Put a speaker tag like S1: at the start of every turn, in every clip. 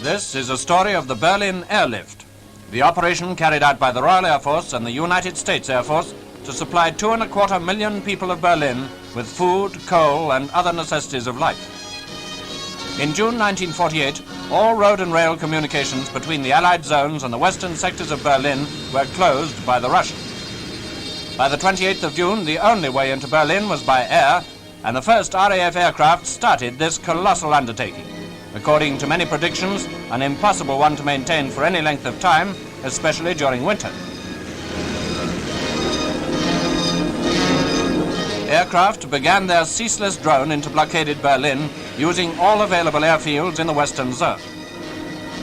S1: This is a story of the Berlin Airlift, the operation carried out by the Royal Air Force and the United States Air Force to supply 2.25 million people of Berlin with food, coal, and other necessities of life. In June 1948, all road and rail communications between the Allied zones and the western sectors of Berlin were closed by the Russians. By the 28th of June, the only way into Berlin was by air, and the first RAF aircraft started this colossal undertaking. According to many predictions, an impossible one to maintain for any length of time, especially during winter. Aircraft began their ceaseless drone into blockaded Berlin, using all available airfields in the western zone.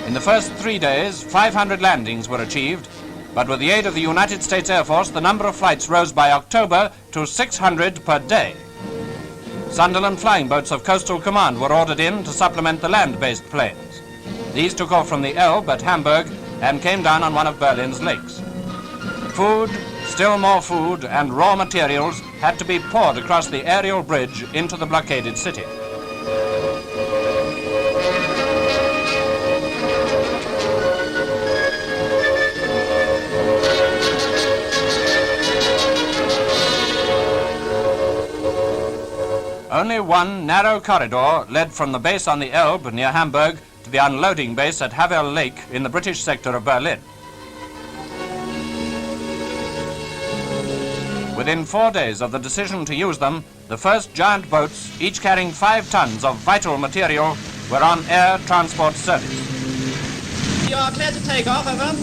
S1: In the first 3 days, 500 landings were achieved, but with the aid of the United States Air Force, the number of flights rose by October to 600 per day. Sunderland flying boats of Coastal Command were ordered in to supplement the land-based planes. These took off from the Elbe at Hamburg and came down on one of Berlin's lakes. Food, still more food, and raw materials had to be poured across the aerial bridge into the blockaded city. Only one narrow corridor led from the base on the Elbe near Hamburg to the unloading base at Havel Lake in the British sector of Berlin. Within 4 days of the decision to use them, the first giant boats, each carrying 5 tons of vital material, were on air transport service.
S2: You are clear to take off, over.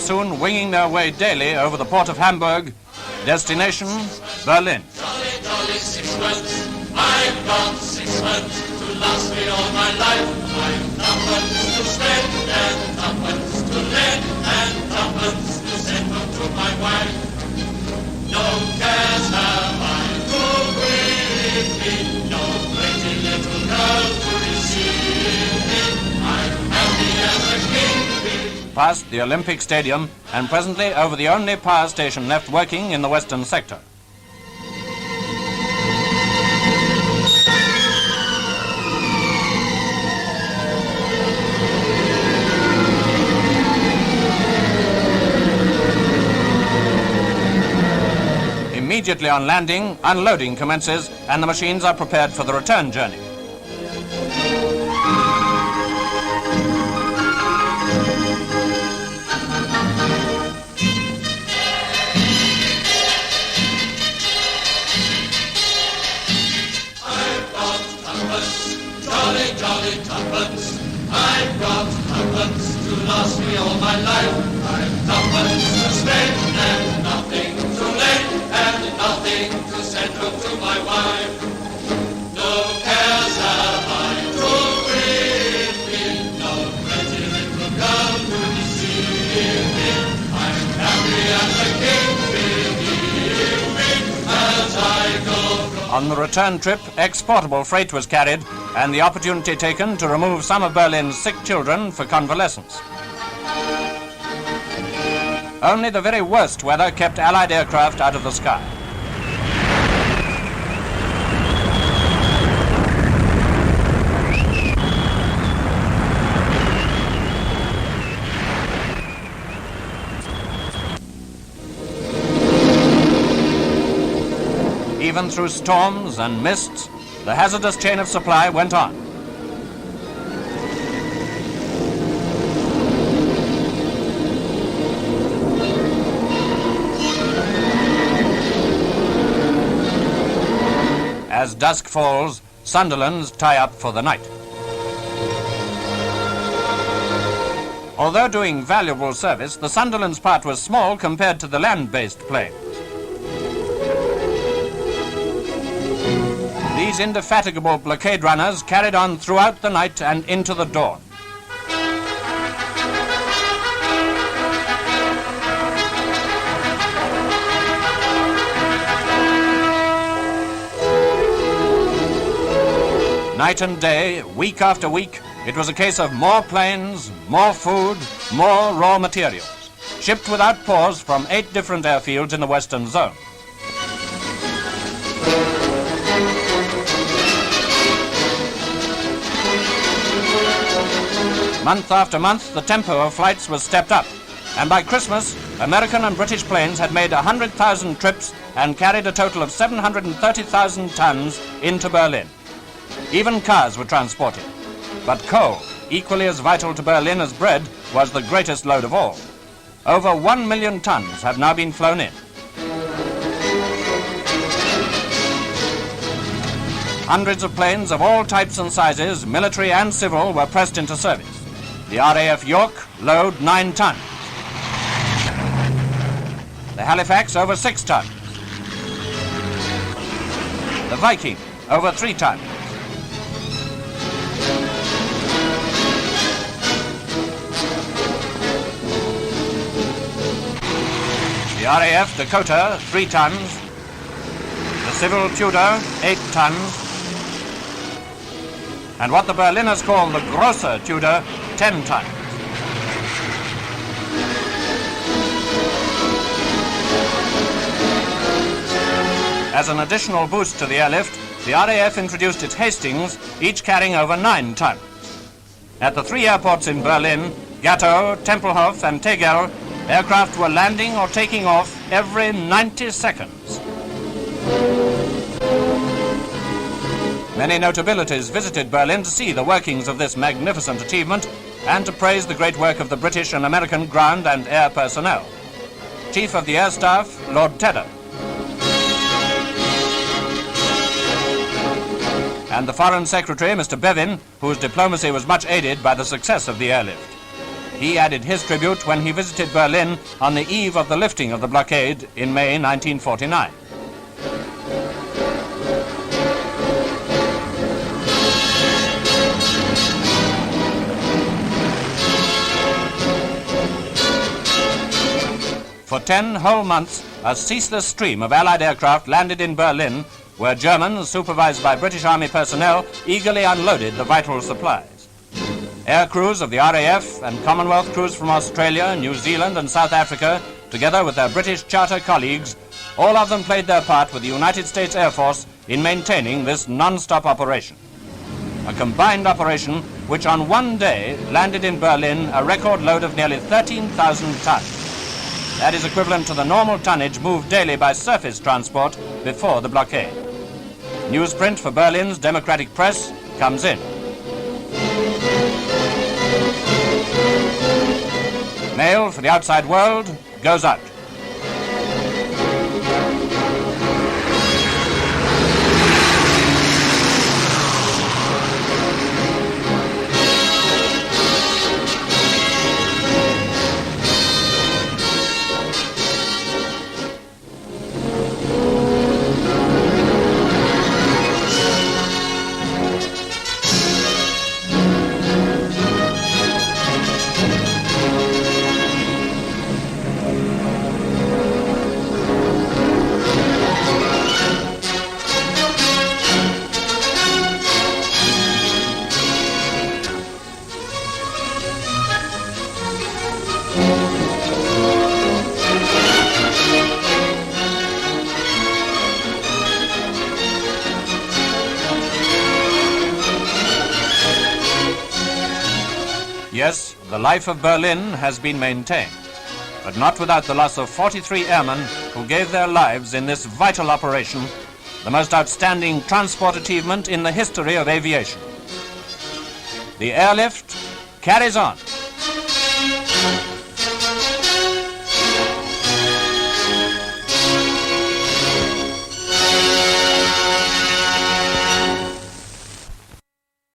S1: Soon winging their way daily over the port of Hamburg, destination Berlin.
S3: Jolly, jolly 6 months, I've got 6 months to last me all my life. I've tuppence to spend and tuppence to lend and tuppence to send home to my wife. No cares have I to with me, no pretty little girl to receive me. I'm happy as a king.
S1: Past the Olympic Stadium, and presently over the only power station left working in the western sector. Immediately on landing, unloading commences, and the machines are prepared for the return journey.
S3: Jolly, jolly tuppence, I've got tuppence to last me all my life. I've tuppence to spend and nothing to lend and nothing to send home to my wife. No cares have I to with me, no pretty little girl to deceive me. I'm happy as a king, believe me, as I go.
S1: On the return trip, exportable freight was carried, and the opportunity taken to remove some of Berlin's sick children for convalescence. Only the very worst weather kept Allied aircraft out of the sky. Even through storms and mists, the hazardous chain of supply went on. As dusk falls, Sunderlands tie up for the night. Although doing valuable service, the Sunderland's part was small compared to the land-based planes. These indefatigable blockade runners carried on throughout the night and into the dawn. Night and day, week after week, it was a case of more planes, more food, more raw materials, shipped without pause from 8 different airfields in the Western Zone. Month after month, the tempo of flights was stepped up, and by Christmas, American and British planes had made 100,000 trips and carried a total of 730,000 tons into Berlin. Even cars were transported. But coal, equally as vital to Berlin as bread, was the greatest load of all. Over 1 million tons have now been flown in. Hundreds of planes of all types and sizes, military and civil, were pressed into service. The RAF York, load 9 tons. The Halifax, over 6 tons. The Viking, over 3 tons. The RAF Dakota, 3 tons. The Civil Tudor, 8 tons. And what the Berliners call the Grosser Tudor, 10 tons. As an additional boost to the airlift, the RAF introduced its Hastings, each carrying over 9 tons. At the 3 airports in Berlin, Gatow, Tempelhof and Tegel, aircraft were landing or taking off every 90 seconds. Many notabilities visited Berlin to see the workings of this magnificent achievement and to praise the great work of the British and American ground and air personnel. Chief of the Air Staff, Lord Tedder, and the Foreign Secretary, Mr. Bevin, whose diplomacy was much aided by the success of the airlift. He added his tribute when he visited Berlin on the eve of the lifting of the blockade in May 1949. For 10 whole months, a ceaseless stream of Allied aircraft landed in Berlin, where Germans, supervised by British Army personnel, eagerly unloaded the vital supplies. Air crews of the RAF and Commonwealth crews from Australia, New Zealand and South Africa, together with their British charter colleagues, all of them played their part with the United States Air Force in maintaining this non-stop operation. A combined operation which on one day landed in Berlin a record load of nearly 13,000 tons. That is equivalent to the normal tonnage moved daily by surface transport before the blockade. Newsprint for Berlin's democratic press comes in. Mail for the outside world goes out. Yes, the life of Berlin has been maintained, but not without the loss of 43 airmen who gave their lives in this vital operation, the most outstanding transport achievement in the history of aviation. The airlift carries on.